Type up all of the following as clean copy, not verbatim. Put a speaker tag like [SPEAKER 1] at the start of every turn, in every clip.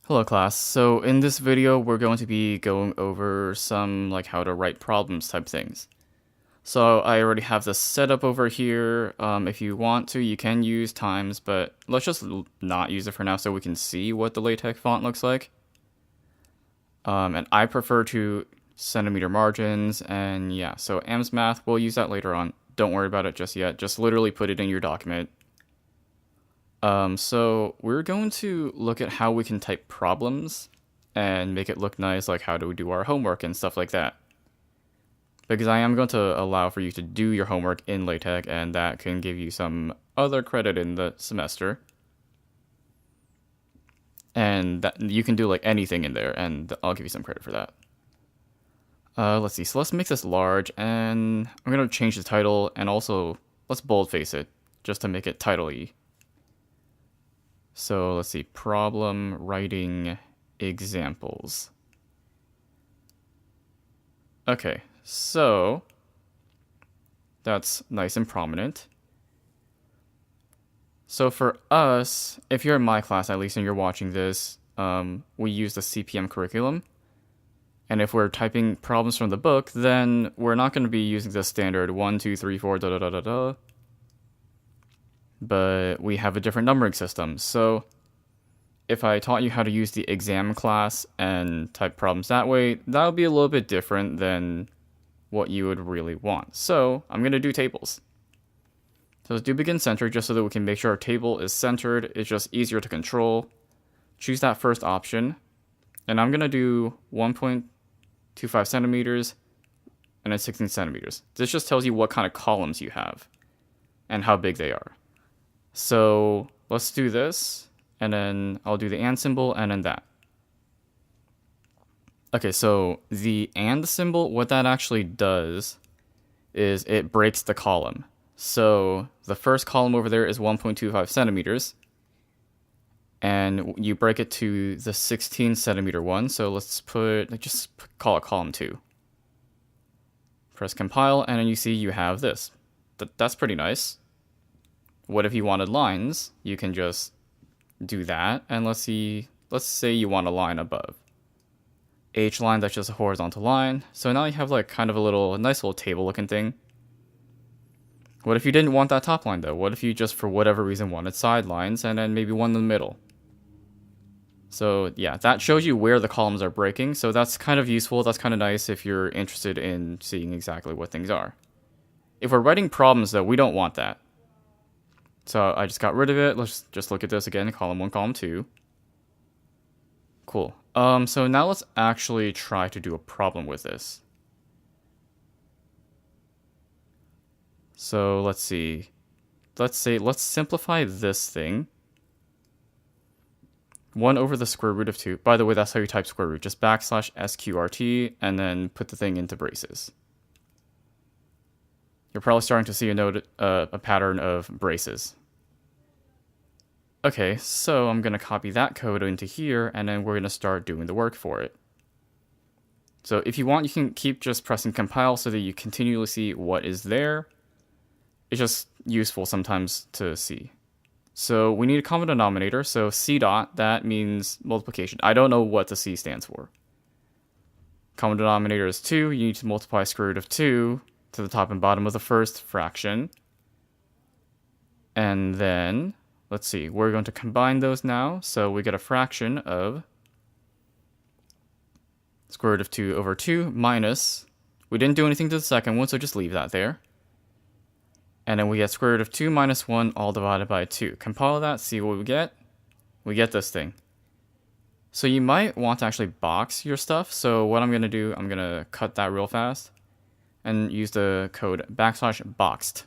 [SPEAKER 1] Hello class, so in this video we're going to be going over some like how to write problems type things. So I already have this set up over here. If you want to, you can use times, but let's just not use it for now so we can see what the LaTeX font looks like. And I prefer to centimeter margins, and yeah, so AMS math, we'll use that later on. Don't worry about it just yet, just literally put it in your document. So we're going to look at how we can type problems and make it look nice, like how do we do our homework and stuff like that. Because I am going to allow for you to do your homework in LaTeX, and that can give you some other credit in the semester. And that you can do like anything in there, and I'll give you some credit for that. Let's see, so let's make this large, and I'm going to change the title, and also let's boldface it, just to make it title-y. So let's see, problem writing examples. Okay, so that's nice and prominent. So for us, if you're in my class at least and you're watching this, we use the CPM curriculum. And if we're typing problems from the book, then we're not going to be using the standard 1, 2, 3, 4, da da da da da. But we have a different numbering system. So if I taught you how to use the exam class and type problems that way, that would be a little bit different than what you would really want. So I'm going to do tables. So let's do begin centered just so that we can make sure our table is centered. It's just easier to control. Choose that first option. And I'm going to do 1.25 centimeters and then 16 centimeters. This just tells you what kind of columns you have and how big they are. So let's do this, and then I'll do the and symbol, and then that. Okay, so the and symbol, what that actually does is it breaks the column. So the first column over there is 1.25 centimeters, and you break it to the 16 centimeter one. So let's call it column 2. Press compile, and then you see you have this. That's pretty nice. What if you wanted lines? You can just do that, and let's say you want a line above. H line, that's just a horizontal line. So now you have like kind of a nice little table looking thing. What if you didn't want that top line though? What if you just for whatever reason wanted side lines and then maybe one in the middle? So yeah, that shows you where the columns are breaking. So that's kind of useful. That's kind of nice if you're interested in seeing exactly what things are. If we're writing problems though, we don't want that. So I just got rid of it. Let's just look at this again, column 1, column 2. Cool. So now let's actually try to do a problem with this. So let's see. Let's simplify this thing. 1 over the square root of 2. By the way, that's how you type square root. Just \sqrt and then put the thing into braces. You're probably starting to see a pattern of braces. Okay, so I'm going to copy that code into here, and then we're going to start doing the work for it. So if you want, you can keep just pressing compile so that you continually see what is there. It's just useful sometimes to see. So we need a common denominator, so C dot, that means multiplication. I don't know what the C stands for. Common denominator is 2, you need to multiply square root of 2 to the top and bottom of the first fraction. And then, let's see, we're going to combine those now. So we get a fraction of square root of 2 over 2 minus, we didn't do anything to the second one, so just leave that there. And then we get square root of 2 minus 1 all divided by 2. Compile that, see what we get. We get this thing. So you might want to actually box your stuff. So what I'm going to do, I'm going to cut that real fast and use the code \boxed.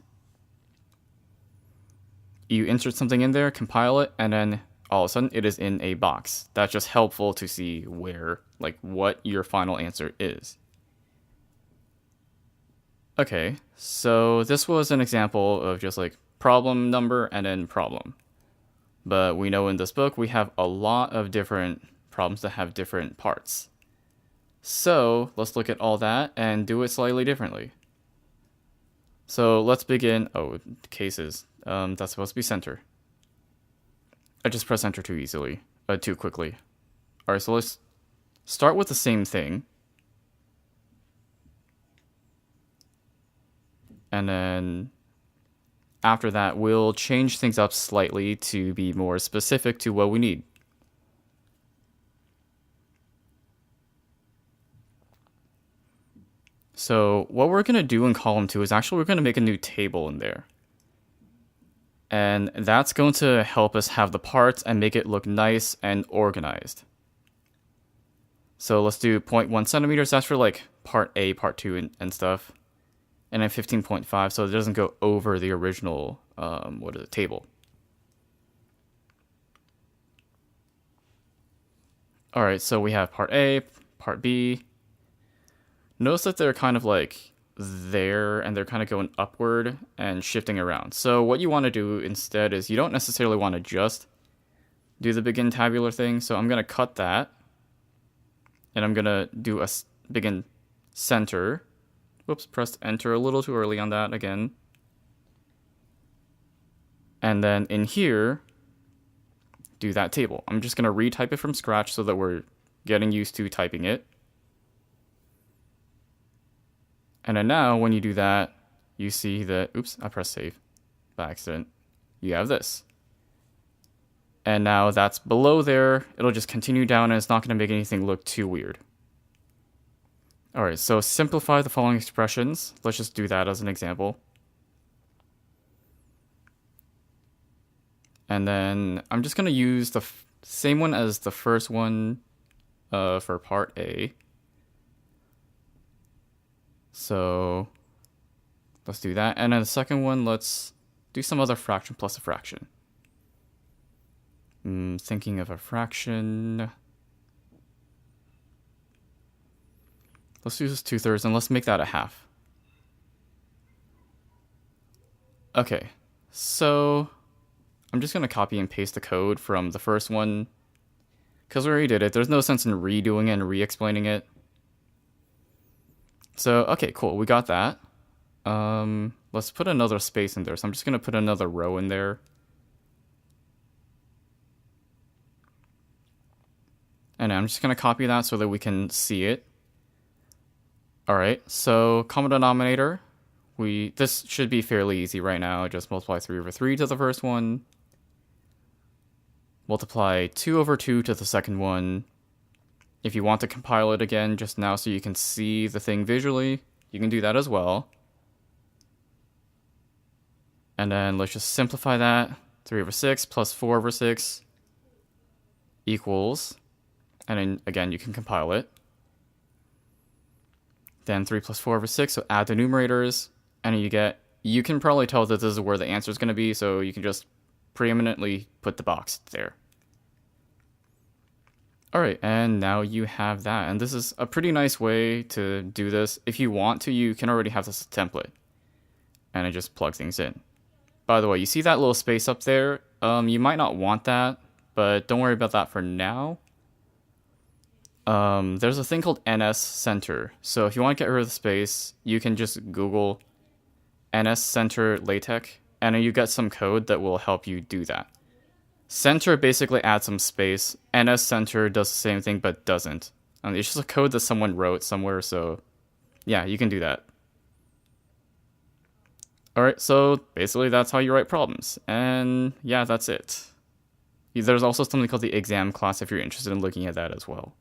[SPEAKER 1] You insert something in there, compile it, and then all of a sudden it is in a box. That's just helpful to see where, like, what your final answer is. Okay, so this was an example of just like problem number and then problem. But we know in this book we have a lot of different problems that have different parts. So let's look at all that and do it slightly differently. So let's begin. Oh, cases. That's supposed to be center. I just pressed enter too quickly. All right, so let's start with the same thing. And then after that, we'll change things up slightly to be more specific to what we need. So what we're going to do in column 2 is actually we're going to make a new table in there. And that's going to help us have the parts and make it look nice and organized. So let's do 0.1 centimeters. That's for like part A, part 2, and stuff. And then 15.5, so it doesn't go over the original, table. All right, so we have part A, part B. Notice that they're kind of like there, and they're kind of going upward and shifting around. So what you want to do instead is you don't necessarily want to just do the begin tabular thing. So I'm going to cut that, and I'm going to do a begin center. Whoops, pressed enter a little too early on that again. And then in here, do that table. I'm just going to retype it from scratch so that we're getting used to typing it. And then now when you do that, you see that, oops, I pressed save by accident. You have this. And now that's below there. It'll just continue down and it's not going to make anything look too weird. All right, so simplify the following expressions. Let's just do that as an example. And then I'm just going to use the same one as the first one for part A. So let's do that. And then the second one, let's do some other fraction plus a fraction. Thinking of a fraction. Let's do this 2/3 and let's make that a half. Okay, so I'm just going to copy and paste the code from the first one because we already did it. There's no sense in redoing it and re-explaining it. So, okay, cool. We got that. Let's put another space in there. So I'm just going to put another row in there. And I'm just going to copy that so that we can see it. All right, so common denominator. This should be fairly easy right now. Just multiply 3/3 to the first one. Multiply 2/2 to the second one. If you want to compile it again just now so you can see the thing visually, you can do that as well. And then let's just simplify that. 3/6 plus 4/6 equals, and then again, you can compile it. Then 3 plus 4/6, so add the numerators, and you can probably tell that this is where the answer is going to be, so you can just preeminently put the box there. All right, and now you have that, and this is a pretty nice way to do this. If you want to, you can already have this as a template, and it just plugs things in. By the way, you see that little space up there? You might not want that, but don't worry about that for now. There's a thing called NS Center. So if you want to get rid of the space, you can just Google NS Center LaTeX, and then you get some code that will help you do that. Center basically adds some space. NS Center does the same thing, but doesn't. It's just a code that someone wrote somewhere, so yeah, you can do that. All right, so basically that's how you write problems. And yeah, that's it. There's also something called the exam class if you're interested in looking at that as well.